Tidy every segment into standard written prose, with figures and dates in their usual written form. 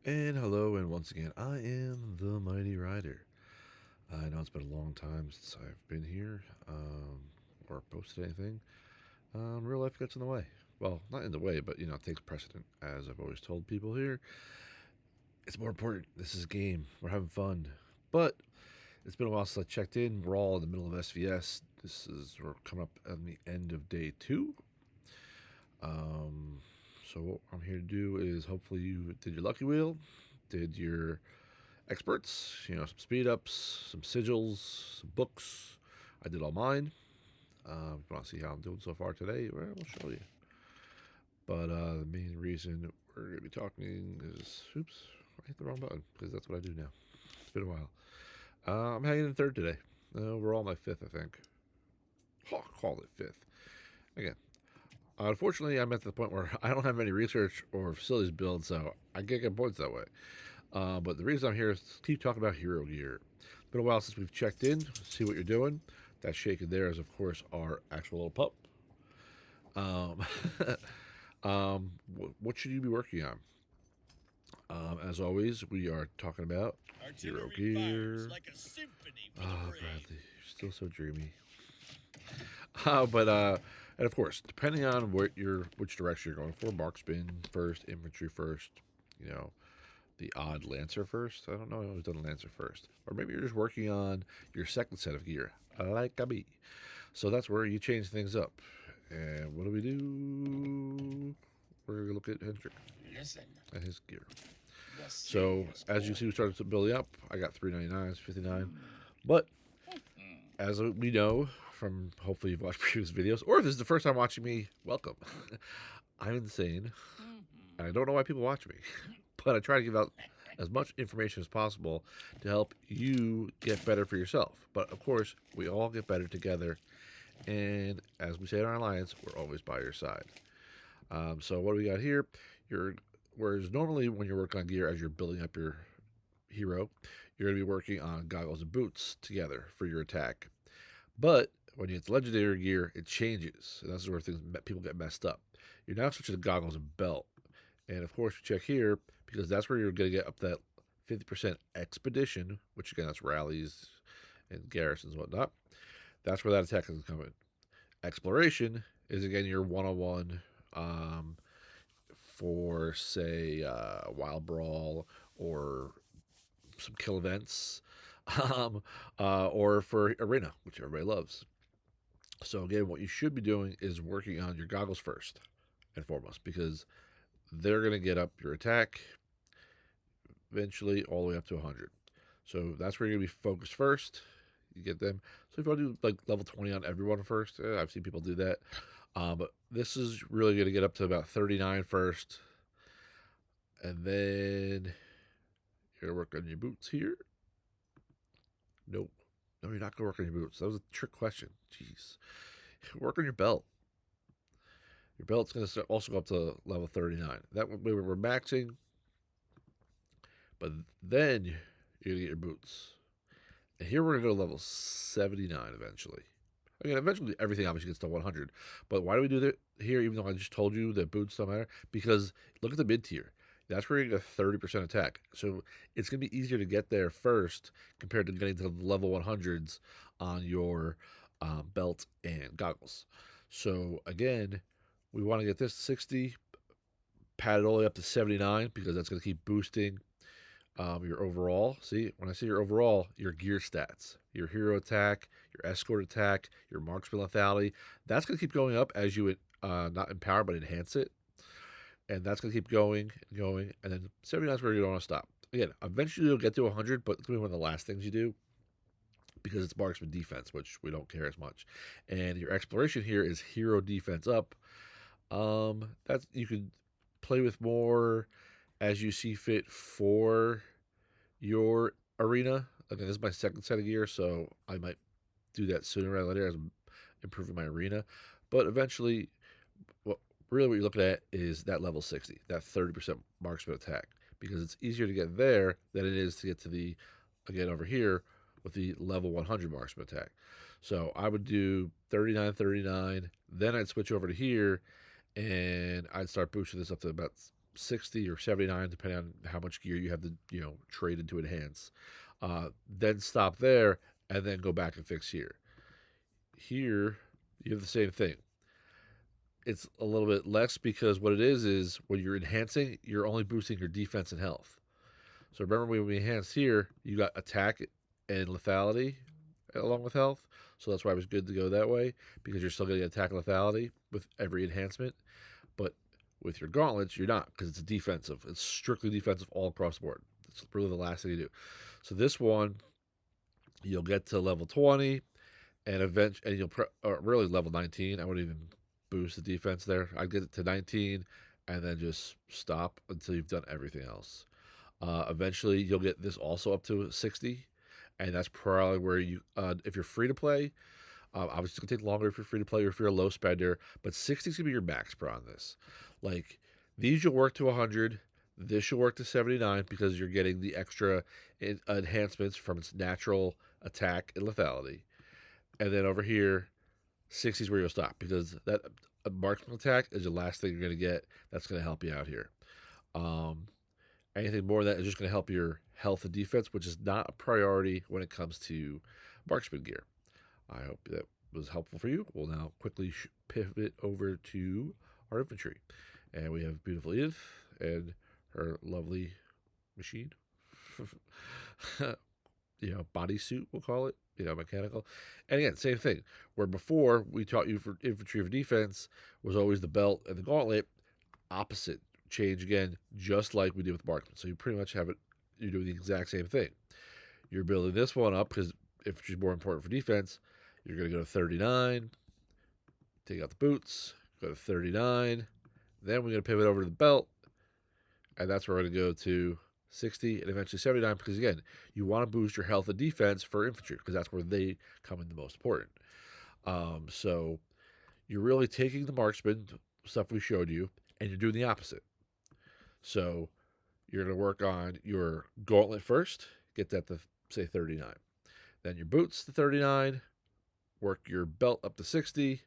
And hello, and once again, I am the Mighty Rider. I know it's been a long time since I've been here or posted anything. Real life gets in the way. Well, not in the way, but it takes precedent. As I've always told people here, it's more important. This is a game. We're having fun. But it's been a while since I checked in. We're all in the middle of SVS. We're coming up on the end of day two. Um, so what I'm here to do is hopefully you did your lucky wheel, did your experts, some speed ups, some sigils, some books. I did all mine. If you want to see how I'm doing so far today, well, we'll show you. But the main reason we're going to be talking is, oops, I hit the wrong button because that's what I do now. It's been a while. I'm hanging in third today. Overall, my fifth, I think. Oh, call it fifth. Again, unfortunately, I'm at the point where I don't have any research or facilities build, so I can't get points that way. But the reason I'm here is to keep talking about hero gear. It's been a while since we've checked in, see what you're doing. That shaking there is, of course, our actual little pup. Um, what should you be working on? As always, we are talking about hero gear. Like Bradley, you're still so dreamy. And of course, depending on which direction you're going for, marksman first, infantry first, you know, the odd Lancer first. I don't know who's done Lancer first. Or maybe you're just working on your second set of gear, like a me. So that's where you change things up. And what do we do? We're going to look at Hendrik and his gear. So as you see, we started building up. I got 399s, 59. But as we know from hopefully you've watched previous videos, or if this is the first time watching me, welcome. I'm insane. And I don't know why people watch me, but I try to give out as much information as possible to help you get better for yourself. But of course, we all get better together. And as we say in our alliance, we're always by your side. So what do we got here? Whereas normally when you're working on gear as you're building up your hero, you're going to be working on goggles and boots together for your attack. But when you get to legendary gear, it changes. And that's where people get messed up. You're now switching to goggles and belt. And of course, you check here because that's where you're going to get up that 50% expedition, which again, that's rallies and garrisons and whatnot. That's where that attack is coming. Exploration is again your one-on-one for, say, Wild Brawl or some kill events, or for Arena, which everybody loves. So again, what you should be doing is working on your goggles first and foremost because they're going to get up your attack eventually all the way up to 100. So that's where you're going to be focused first. You get them. So if you want to do like level 20 on everyone first, I've seen people do that. But this is really going to get up to about 39 first. And then you're going to work on your boots here. Nope. No, you're not going to work on your boots. That was a trick question. Jeez. Work on your belt. Your belt's going to also go up to level 39. That way we're maxing. But then you're going to get your boots. And here we're going to go to level 79 eventually. Again, eventually everything obviously gets to 100. But why do we do that here, even though I just told you that boots don't matter? Because look at the mid tier. That's where you get a 30% attack. So it's going to be easier to get there first compared to getting to the level 100s on your belt and goggles. So again, we want to get this to 60, pad it all the way up to 79 because that's going to keep boosting your overall. See, when I say your overall, your gear stats, your hero attack, your escort attack, your marksman lethality, that's going to keep going up as you not empower but enhance it. And that's going to keep going and going. And then 79 is where you don't want to stop. Again, eventually you'll get to 100, but it's going to be one of the last things you do because it's marksman defense, which we don't care as much. And your exploration here is hero defense up. That's you could play with more as you see fit for your arena. Okay, this is my second set of gear, so I might do that sooner rather than later as I'm improving my arena. But eventually, what what you're looking at is that level 60, that 30% marksman attack, because it's easier to get there than it is to get to the, again, over here with the level 100 marksman attack. So I would do 39, 39, then I'd switch over to here and I'd start boosting this up to about 60 or 79, depending on how much gear you have to, trade into enhance. Then stop there, and then go back and fix here. Here, you have the same thing. It's a little bit less because what it is when you're enhancing, you're only boosting your defense and health. So remember when we enhanced here, you got attack and lethality along with health. So that's why it was good to go that way, because you're still getting attack and lethality with every enhancement. But with your gauntlets, you're not, because it's defensive. It's strictly defensive all across the board. It's really the last thing you do. So this one, you'll get to level 20, and you'll really level 19. I wouldn't even boost the defense there. I'd get it to 19, and then just stop until you've done everything else. Eventually, you'll get this also up to 60, and that's probably where you, if you're free to play, obviously it's gonna take longer if you're free to play or if you're a low spender, but 60 is gonna be your max pro on this. Like these, you'll work to 100. This you'll work to 79 because you're getting the extra enhancements from its natural attack and lethality. And then over here, 60 is where you'll stop because that a marksman attack is the last thing you're gonna get. That's gonna help you out here. Um, Anything more than that is just going to help your health and defense, which is not a priority when it comes to marksman gear. I hope that was helpful for you. We'll now quickly pivot over to our infantry. And we have beautiful Edith and her lovely machine. Bodysuit, we'll call it. Mechanical. And again, same thing. Where before we taught you for infantry for defense was always the belt and the gauntlet. Opposite change again, just like we did with marksman. So you pretty much have it. You're doing the exact same thing. You're building this one up because infantry is more important for defense. You're going to go to 39, take out the boots, go to 39. Then we're going to pivot over to the belt, and that's where we're going to go to 60 and eventually 79 because, again, you want to boost your health and defense for infantry because that's where they come in the most important. So you're really taking the marksman stuff we showed you, and you're doing the opposite. So you're going to work on your gauntlet first, get that to, say, 39. Then your boots to 39, work your belt up to 60.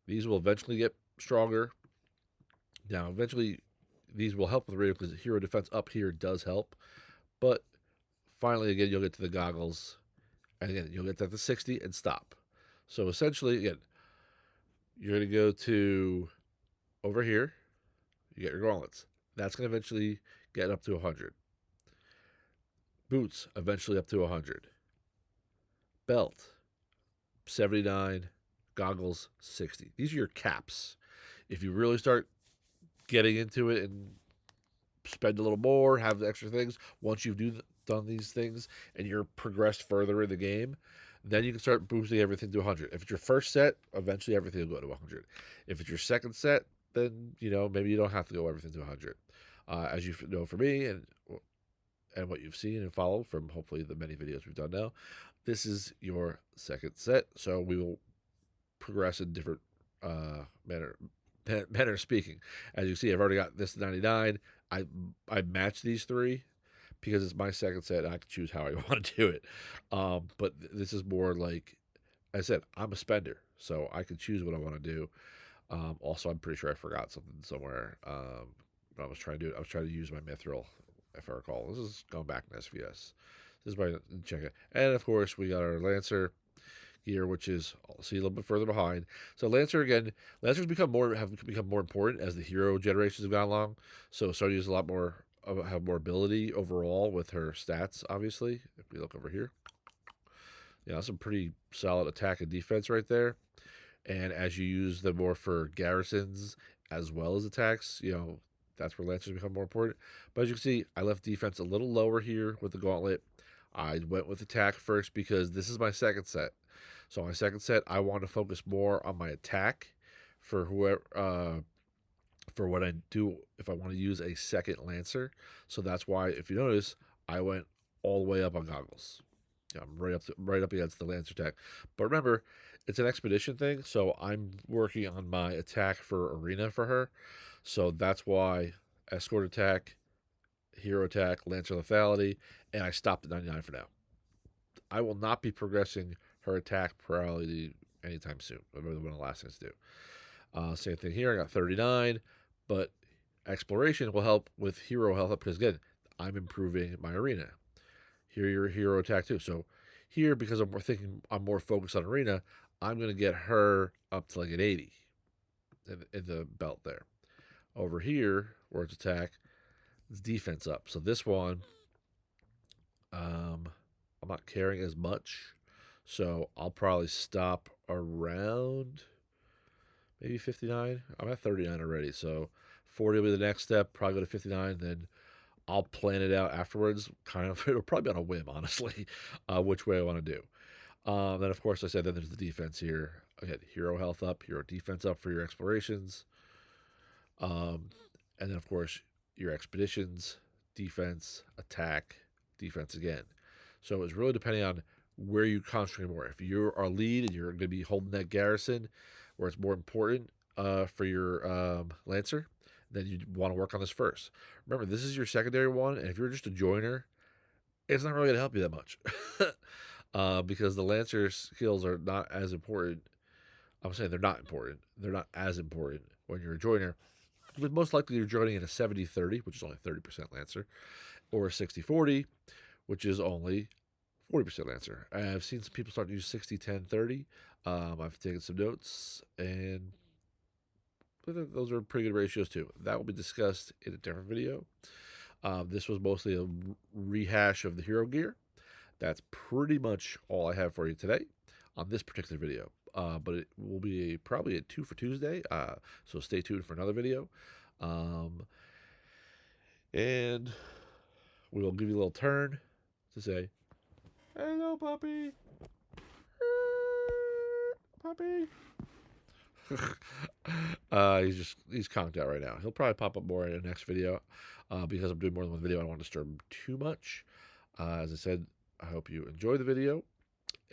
These will eventually get stronger. Now, eventually, these will help with the radio because hero defense up here does help. But finally, again, you'll get to the goggles. And again, you'll get that to 60 and stop. So essentially, again, you're going to go to over here. You get your gauntlets. That's going to eventually get up to 100. Boots, eventually up to 100. Belt, 79. Goggles, 60. These are your caps. If you really start getting into it and spend a little more, have the extra things, once you've done these things and you're progressed further in the game, then you can start boosting everything to 100. If it's your first set, eventually everything will go to 100. If it's your second set, then maybe you don't have to go everything to 100. As you know, for me and what you've seen and followed from hopefully the many videos we've done now, this is your second set. So we will progress in different manner of speaking. As you see, I've already got this 99. I match these three because it's my second set and I can choose how I want to do it. But this is more like I said, I'm a spender, so I can choose what I want to do. Also, I'm pretty sure I forgot something somewhere. But I was trying to use my mithril, if I recall. This is going back in SVS. This is my check it. And of course, we got our Lancer gear, which is see a little bit further behind. So Lancers have become more important as the hero generations have gone along. So Sonia's a lot more have more ability overall with her stats. Obviously, if we look over here, some pretty solid attack and defense right there. And as you use them more for garrisons as well as attacks, that's where Lancers become more important. But as you can see, I left defense a little lower here with the gauntlet. I went with attack first because this is my second set. So my second set, I want to focus more on my attack for whoever for what I do if I want to use a second Lancer. So that's why, if you notice, I went all the way up on goggles. I'm right up against the Lancer attack. But remember, it's an expedition thing, so I'm working on my attack for arena for her. So that's why escort attack, hero attack, Lancer lethality, and I stopped at 99 for now. I will not be progressing her attack priority anytime soon. Maybe one of the last things to do. Same thing here. I got 39, but exploration will help with hero health up because, again, I'm improving my arena. Here, your hero attack too. So here, because I'm more focused on arena, I'm going to get her up to like an 80 in the belt there. Over here, where it's attack, it's defense up. So this one, I'm not caring as much. So I'll probably stop around maybe 59. I'm at 39 already. So 40 will be the next step. Probably go to 59. Then I'll plan it out afterwards. Kind of, it'll probably be on a whim, honestly, which way I want to do. Then, of course, I said then there's the defense here. Again, hero health up, hero defense up for your explorations. Um, and then, of course, your expeditions, defense, attack, defense again. So it's really depending on where you concentrate more. If you're our lead and you're going to be holding that garrison, where it's more important for your Lancer, then you want to work on this first. Remember, this is your secondary one, and if you're just a joiner, it's not really going to help you that much because the Lancer skills are not as important. I'm saying they're not important. They're not as important when you're a joiner. But most likely you're joining in a 70-30, which is only 30% Lancer, or a 60-40, which is only 40% Lancer. I've seen some people start to use 60-10-30. I've taken some notes, and those are pretty good ratios too. That will be discussed in a different video. This was mostly a rehash of the hero gear. That's pretty much all I have for you today on this particular video. But it will be probably a 2 for Tuesday, so stay tuned for another video. And we will give you a little turn to say, hello, puppy. Puppy. He's conked out right now. He'll probably pop up more in the next video because I'm doing more than one video. I don't want to disturb him too much. As I said, I hope you enjoy the video,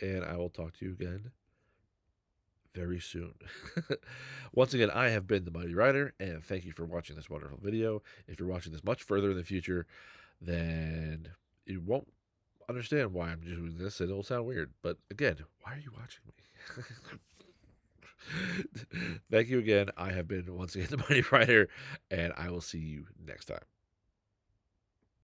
and I will talk to you again very soon. Once again, I have been the Mighty Rider, and thank you for watching this wonderful video. If you're watching this much further in the future, then you won't understand why I'm doing this, and it'll sound weird. But again, why are you watching me? Thank you again. I have been, once again, the Mighty Rider, and I will see you next time.